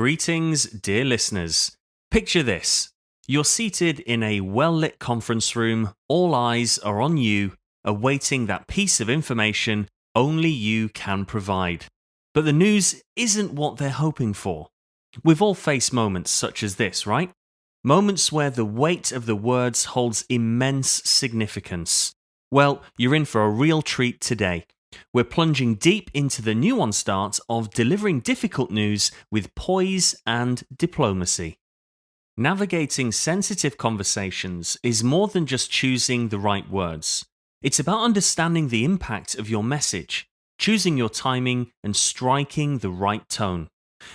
Greetings, dear listeners. Picture this. You're seated in a well-lit conference room, all eyes are on you, awaiting that piece of information only you can provide. But the news isn't what they're hoping for. We've all faced moments such as this, right? Moments where the weight of the words holds immense significance. Well, you're in for a real treat today. We're plunging deep into the nuanced art of delivering difficult news with poise and diplomacy. Navigating sensitive conversations is more than just choosing the right words. It's about understanding the impact of your message, choosing your timing, and striking the right tone.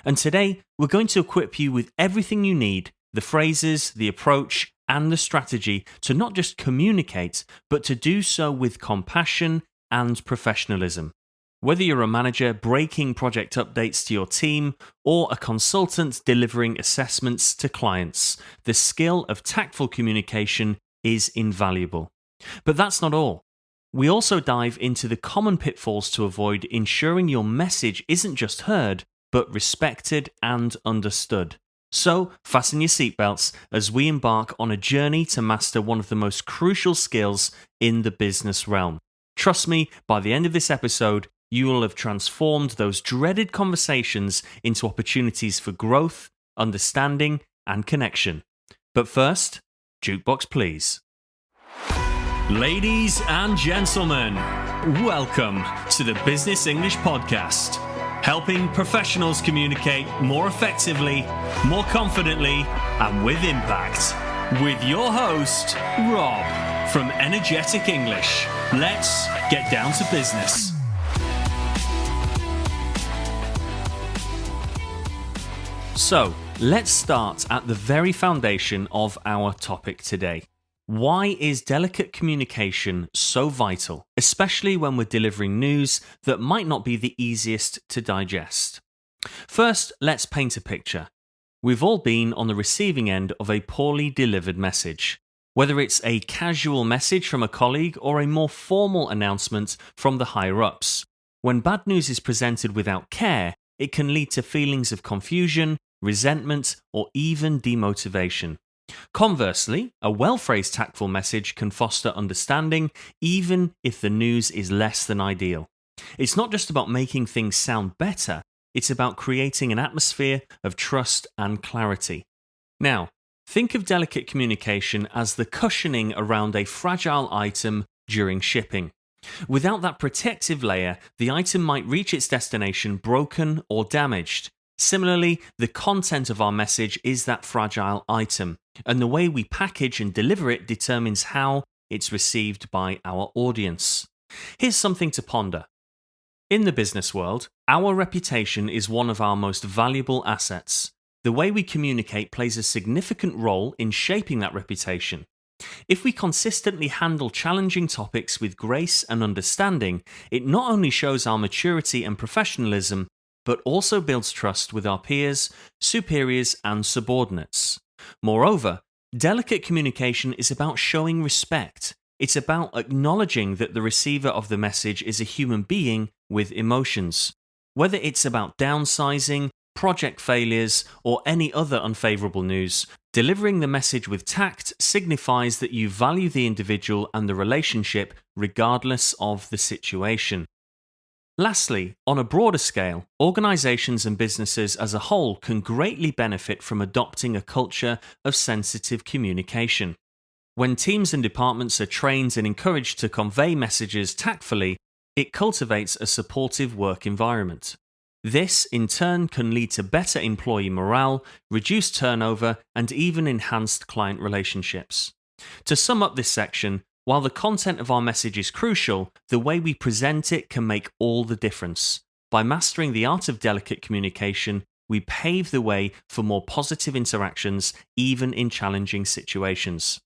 And today, we're going to equip you with everything you need, the phrases, the approach, and the strategy to not just communicate, but to do so with compassion and professionalism. Whether you're a manager breaking project updates to your team or a consultant delivering assessments to clients, the skill of tactful communication is invaluable. But that's not all. We also dive into the common pitfalls to avoid, ensuring your message isn't just heard, but respected and understood. So, fasten your seatbelts as we embark on a journey to master one of the most crucial skills in the business realm. Trust me, by the end of this episode, you will have transformed those dreaded conversations into opportunities for growth, understanding, and connection. But first, jukebox please. Ladies and gentlemen, welcome to the Business English Podcast, helping professionals communicate more effectively, more confidently, and with impact. With your host, Rob, from Energetic English. Let's get down to business. So, let's start at the very foundation of our topic today. Why is delicate communication so vital, especially when we're delivering news that might not be the easiest to digest? First, let's paint a picture. We've all been on the receiving end of a poorly delivered message. Whether it's a casual message from a colleague or a more formal announcement from the higher-ups. When bad news is presented without care, it can lead to feelings of confusion, resentment, or even demotivation. Conversely, a well-phrased tactful message can foster understanding, even if the news is less than ideal. It's not just about making things sound better, it's about creating an atmosphere of trust and clarity. Now, think of delicate communication as the cushioning around a fragile item during shipping. Without that protective layer, the item might reach its destination broken or damaged. Similarly, the content of our message is that fragile item, and the way we package and deliver it determines how it's received by our audience. Here's something to ponder. In the business world, our reputation is one of our most valuable assets. The way we communicate plays a significant role in shaping that reputation. If we consistently handle challenging topics with grace and understanding, it not only shows our maturity and professionalism, but also builds trust with our peers, superiors, and subordinates. Moreover, delicate communication is about showing respect. It's about acknowledging that the receiver of the message is a human being with emotions. Whether it's about downsizing, project failures, or any other unfavorable news, delivering the message with tact signifies that you value the individual and the relationship regardless of the situation. Lastly, on a broader scale, organizations and businesses as a whole can greatly benefit from adopting a culture of sensitive communication. When teams and departments are trained and encouraged to convey messages tactfully, it cultivates a supportive work environment. This, in turn, can lead to better employee morale, reduced turnover, and even enhanced client relationships. To sum up this section, while the content of our message is crucial, the way we present it can make all the difference. By mastering the art of delicate communication, we pave the way for more positive interactions, even in challenging situations.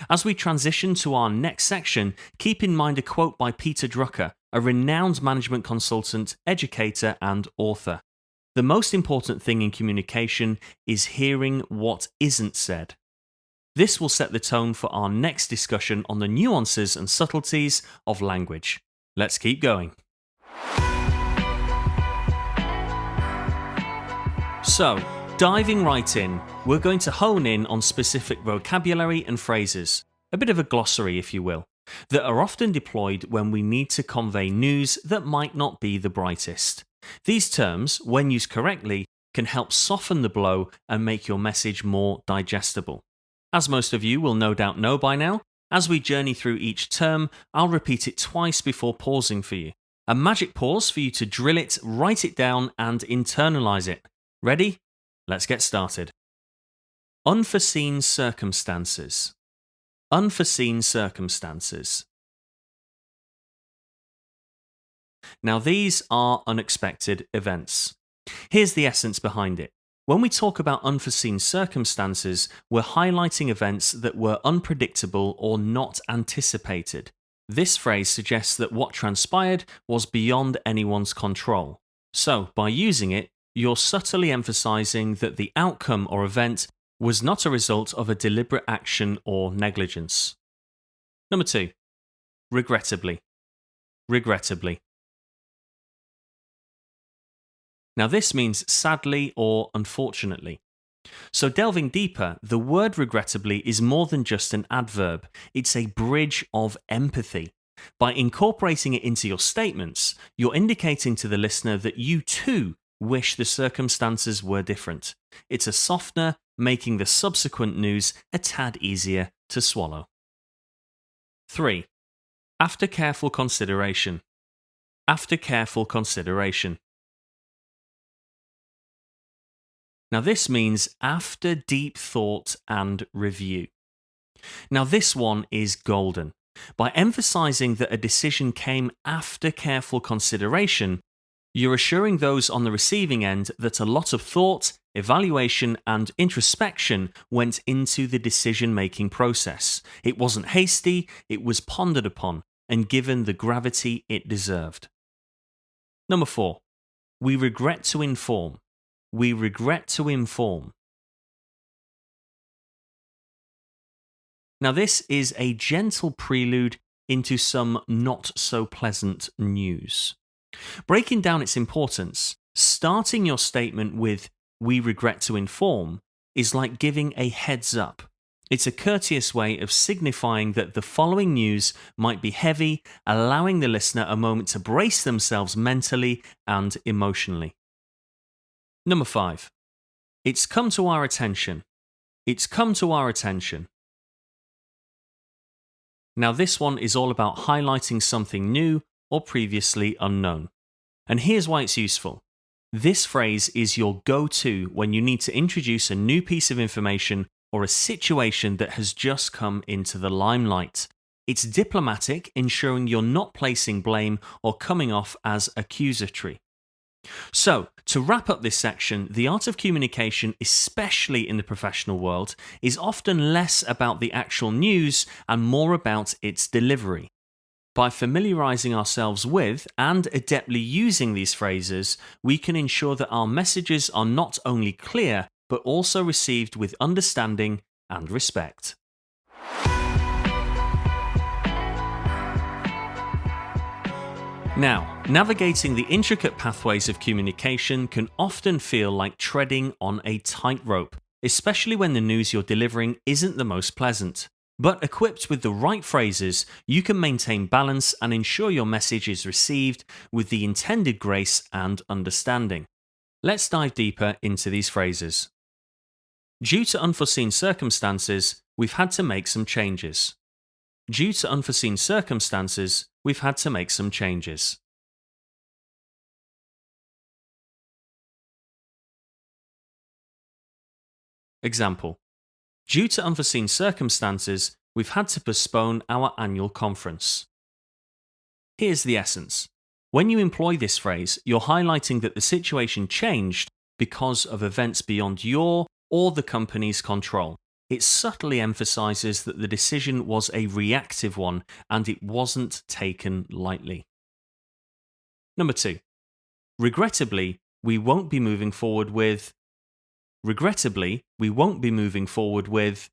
As we transition to our next section, keep in mind a quote by Peter Drucker, a renowned management consultant, educator, and author. The most important thing in communication is hearing what isn't said. This will set the tone for our next discussion on the nuances and subtleties of language. Let's keep going. So, Diving right in, we're going to hone in on specific vocabulary and phrases, a bit of a glossary if you will, that are often deployed when we need to convey news that might not be the brightest. These terms, when used correctly, can help soften the blow and make your message more digestible. As most of you will no doubt know by now, as we journey through each term, I'll repeat it twice before pausing for you. A magic pause for you to drill it, write it down, and internalize it. Ready? Let's get started. Unforeseen circumstances. Unforeseen circumstances. Now, these are unexpected events. Here's the essence behind it. When we talk about unforeseen circumstances, we're highlighting events that were unpredictable or not anticipated. This phrase suggests that what transpired was beyond anyone's control. So, by using it, you're subtly emphasizing that the outcome or event was not a result of a deliberate action or negligence. Number 2. Regrettably. Regrettably. Now this means sadly or unfortunately. So delving deeper, the word regrettably is more than just an adverb. It's a bridge of empathy. By incorporating it into your statements, you're indicating to the listener that you too wish the circumstances were different. It's a softener, making the subsequent news a tad easier to swallow. 3. After careful consideration. After careful consideration. Now this means after deep thought and review. Now this one is golden. By emphasizing that a decision came after careful consideration, you're assuring those on the receiving end that a lot of thought, evaluation, and introspection went into the decision-making process. It wasn't hasty, it was pondered upon and given the gravity it deserved. Number 4. We regret to inform. We regret to inform. Now this is a gentle prelude into some not so pleasant news. Breaking down its importance, starting your statement with "we regret to inform" is like giving a heads up. It's a courteous way of signifying that the following news might be heavy, allowing the listener a moment to brace themselves mentally and emotionally. Number 5. It's come to our attention. It's come to our attention. Now this one is all about highlighting something new or previously unknown. And here's why it's useful. This phrase is your go-to when you need to introduce a new piece of information or a situation that has just come into the limelight. It's diplomatic, ensuring you're not placing blame or coming off as accusatory. So, to wrap up this section, the art of communication, especially in the professional world, is often less about the actual news and more about its delivery. By familiarizing ourselves with and adeptly using these phrases, we can ensure that our messages are not only clear, but also received with understanding and respect. Now, navigating the intricate pathways of communication can often feel like treading on a tightrope, especially when the news you're delivering isn't the most pleasant. But equipped with the right phrases, you can maintain balance and ensure your message is received with the intended grace and understanding. Let's dive deeper into these phrases. Due to unforeseen circumstances, we've had to make some changes. Due to unforeseen circumstances, we've had to make some changes. Example. Due to unforeseen circumstances, we've had to postpone our annual conference. Here's the essence. When you employ this phrase, you're highlighting that the situation changed because of events beyond your or the company's control. It subtly emphasizes that the decision was a reactive one and it wasn't taken lightly. Number 2. Regrettably, we won't be moving forward with. Regrettably, we won't be moving forward with.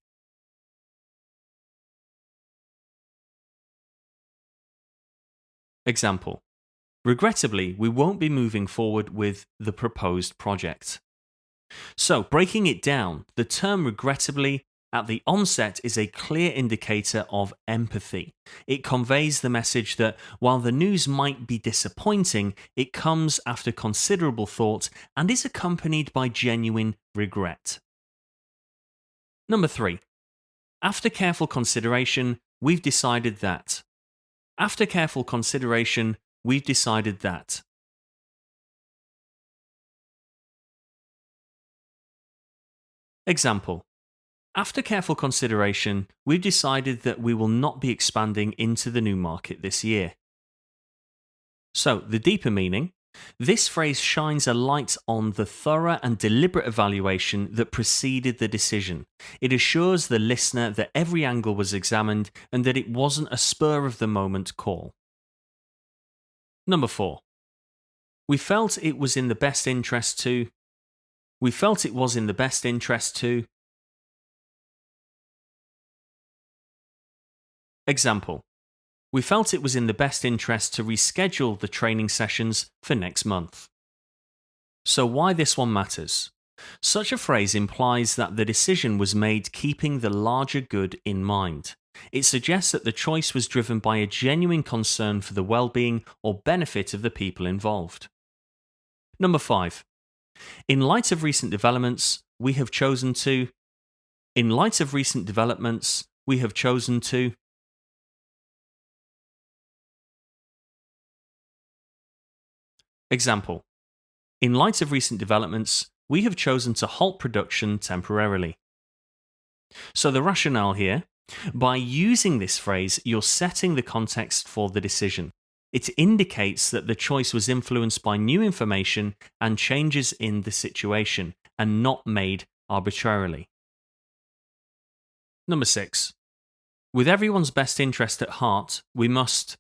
Example. Regrettably, we won't be moving forward with the proposed project. So, breaking it down, the term regrettably at the onset is a clear indicator of empathy. It conveys the message that while the news might be disappointing, it comes after considerable thought and is accompanied by genuine regret. Number 3. After careful consideration, we've decided that. After careful consideration, we've decided that. Example. After careful consideration, we've decided that we will not be expanding into the new market this year. So, the deeper meaning, this phrase shines a light on the thorough and deliberate evaluation that preceded the decision. It assures the listener that every angle was examined and that it wasn't a spur of the moment call. Number 4. We felt it was in the best interest to. We felt it was in the best interest to. Example. We felt it was in the best interest to reschedule the training sessions for next month. So why this one matters? Such a phrase implies that the decision was made keeping the larger good in mind. It suggests that the choice was driven by a genuine concern for the well-being or benefit of the people involved. Number 5. In light of recent developments, we have chosen to. In light of recent developments, we have chosen to. Example. In light of recent developments, we have chosen to halt production temporarily. So the rationale here, by using this phrase, you're setting the context for the decision. It indicates that the choice was influenced by new information and changes in the situation, and not made arbitrarily. Number 6. With everyone's best interest at heart, we must.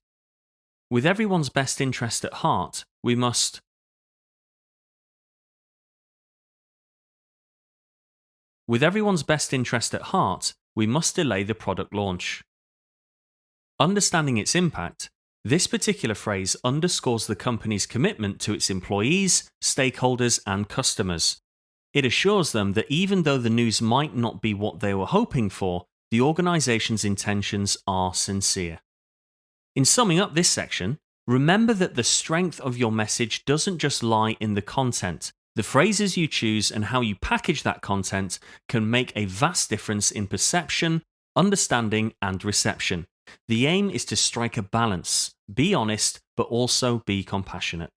With everyone's best interest at heart, we must. With everyone's best interest at heart, we must delay the product launch. Understanding its impact, this particular phrase underscores the company's commitment to its employees, stakeholders, and customers. It assures them that even though the news might not be what they were hoping for, the organization's intentions are sincere. In summing up this section, remember that the strength of your message doesn't just lie in the content. The phrases you choose and how you package that content can make a vast difference in perception, understanding, and reception. The aim is to strike a balance, be honest, but also be compassionate.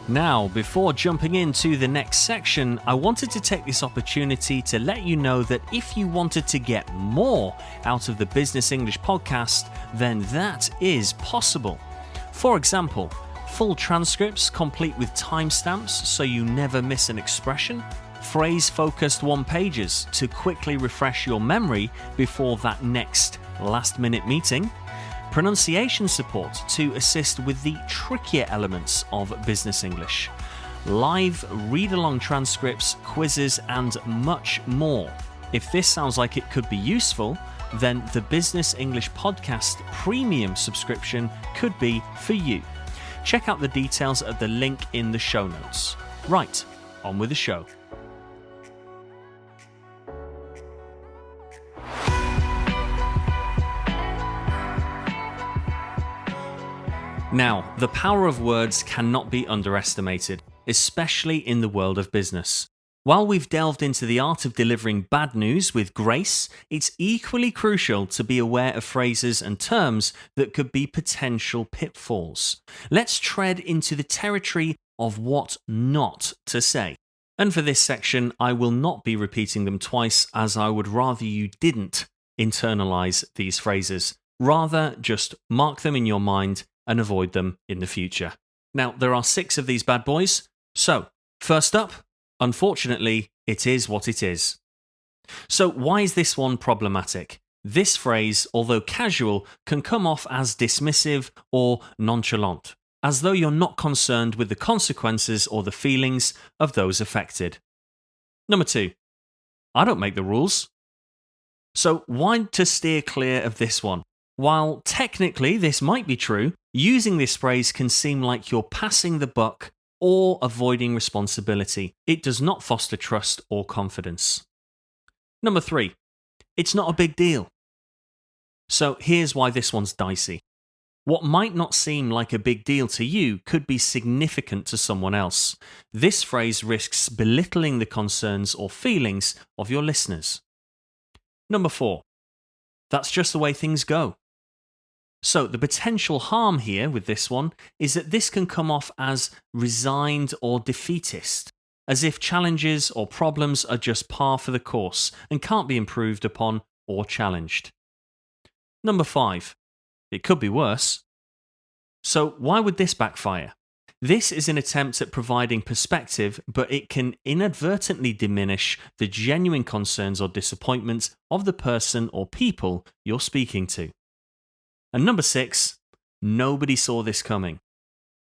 Now, before jumping into the next section, I wanted to take this opportunity to let you know that if you wanted to get more out of the Business English podcast, then that is possible. For example, full transcripts complete with timestamps so you never miss an expression, phrase-focused one-pagers to quickly refresh your memory before that next last-minute meeting, pronunciation support to assist with the trickier elements of business English, live read-along transcripts, quizzes, and much more. If this sounds like it could be useful, then the Business English Podcast Premium subscription could be for you. Check out the details at the link in the show notes. Right, on with the show. Now, the power of words cannot be underestimated, especially in the world of business. While we've delved into the art of delivering bad news with grace, it's equally crucial to be aware of phrases and terms that could be potential pitfalls. Let's tread into the territory of what not to say. And for this section, I will not be repeating them twice, as I would rather you didn't internalize these phrases. Rather, just mark them in your mind and avoid them in the future. Now, there are 6 of these bad boys. So, first up, unfortunately, it is what it is. So, why is this one problematic? This phrase, although casual, can come off as dismissive or nonchalant, as though you're not concerned with the consequences or the feelings of those affected. Number 2, I don't make the rules. So, why to steer clear of this one? While technically this might be true, using this phrase can seem like you're passing the buck or avoiding responsibility. It does not foster trust or confidence. Number 3, it's not a big deal. So here's why this one's dicey. What might not seem like a big deal to you could be significant to someone else. This phrase risks belittling the concerns or feelings of your listeners. Number 4, that's just the way things go. So the potential harm here with this one is that this can come off as resigned or defeatist, as if challenges or problems are just par for the course and can't be improved upon or challenged. Number 5, it could be worse. So why would this backfire? This is an attempt at providing perspective, but it can inadvertently diminish the genuine concerns or disappointments of the person or people you're speaking to. And number 6, nobody saw this coming.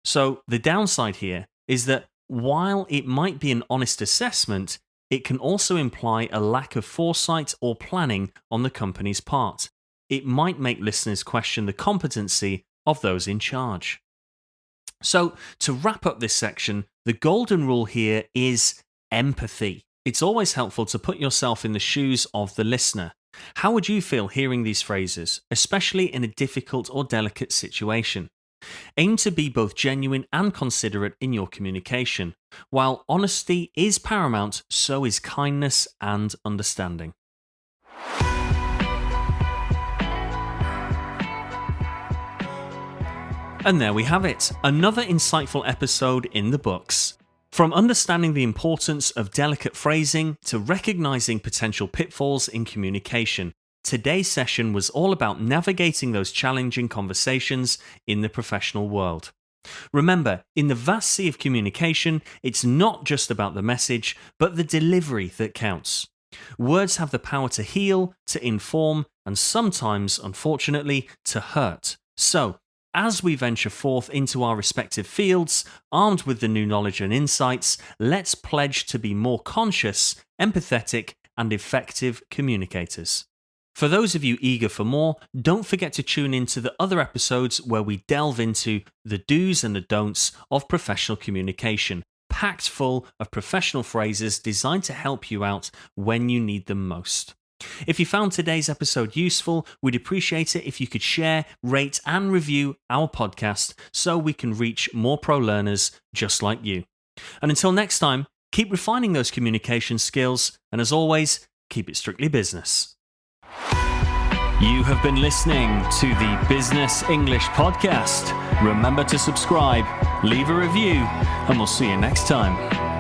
So the downside here is that while it might be an honest assessment, it can also imply a lack of foresight or planning on the company's part. It might make listeners question the competency of those in charge. So, to wrap up this section, the golden rule here is empathy. It's always helpful to put yourself in the shoes of the listener. How would you feel hearing these phrases, especially in a difficult or delicate situation? Aim to be both genuine and considerate in your communication. While honesty is paramount, so is kindness and understanding. And there we have it, another insightful episode in the books. From understanding the importance of delicate phrasing to recognizing potential pitfalls in communication, today's session was all about navigating those challenging conversations in the professional world. Remember, in the vast sea of communication, it's not just about the message, but the delivery that counts. Words have the power to heal, to inform, and sometimes, unfortunately, to hurt. So, as we venture forth into our respective fields, armed with the new knowledge and insights, let's pledge to be more conscious, empathetic, and effective communicators. For those of you eager for more, don't forget to tune in to the other episodes where we delve into the do's and the don'ts of professional communication, packed full of professional phrases designed to help you out when you need them most. If you found today's episode useful, we'd appreciate it if you could share, rate, and review our podcast so we can reach more pro learners just like you. And until next time, keep refining those communication skills, and as always, keep it strictly business. You have been listening to the Business English Podcast. Remember to subscribe, leave a review, and we'll see you next time.